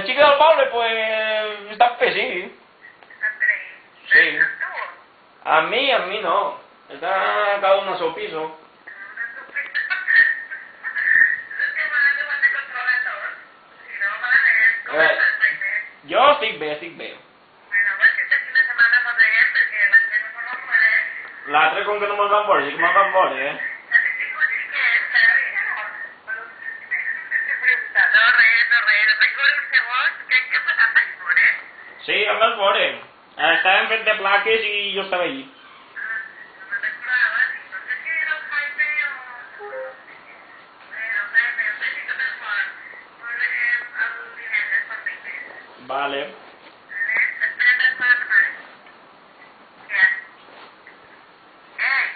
xic del poble, pues, està bé, sí. Sí. A mí no. Está cada uno a su piso. Jo estic bé. L'altre com que no me'l van veure, sí que me'l van veure, Sí, em vas veure. Estaven fent de plaques i jo estava allí. Vale.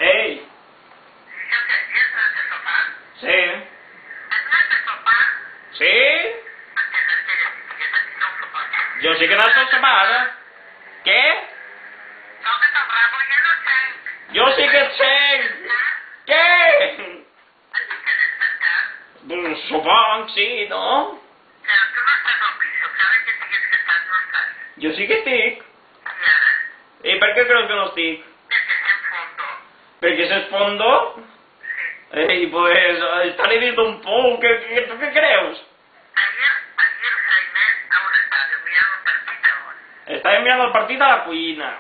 Ei! Sí. Sí? Jo sí que n'has tot sopar, ara. Què? Jo sí que et sent! Què? Doncs suponc, sí, no? Jo sí que estic. I per què creus que no estic? Perquè s'és fondo? Ei, pues, estaré dins d'un pou, tu què creus? Estava mirant el partit a la cuina.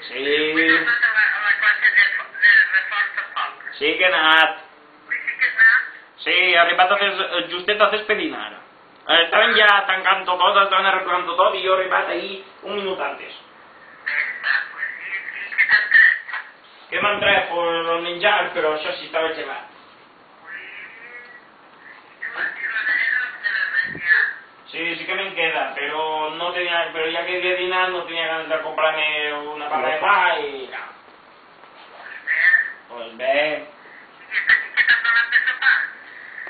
Sí. Sí que he anat. Sí, he arribat justet a despedinar. Estaven ja tancant tot, estaven arreglant tot i jo he arribat ahir un minut antes. Què m'han tret? Pues el menjar, però això sí estava gelat. Sí que me'n queda, però ja que havia dinat no tenia ganes de comprar-me una barra de pa i... Pues bé.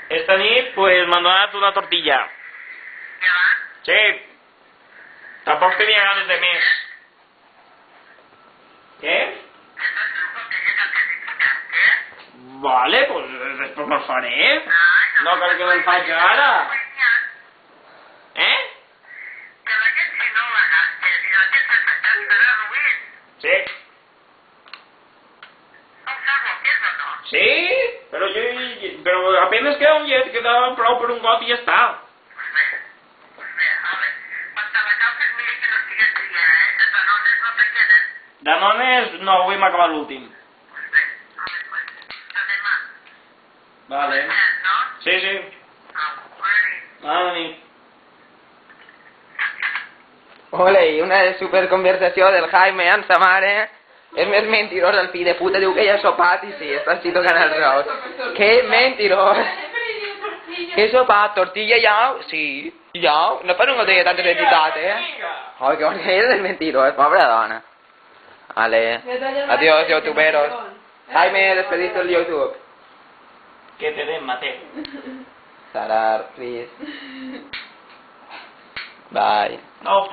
Esta nit, pues m'han donat una tortilla. Sí. Tampoc tenia ganes de més. Què? Vale, pues després me'l faré. No cal que me'l faig ara. Sí. Sí, però apenas queda un llet, queda prou per un got i ja està. Danones no, avui m'ha acabat l'últim. Vale. Sí. Bona nit. Ole, i una superconversació del Jaime amb sa mare. És més mentirós el fill de puta, diu que ja ha sopat i sí, està així tocant els ous. Que mentirós. Que sopat, tortilla llau? Sí, llau. No per un no tenia tanta identitat, Ai, que bona, és mentirós, pobra dona. Vale. Adiós, youtuberos. Jaime, despediste el YouTube. Que te den, Mateo. Sarar, please. Bye. No,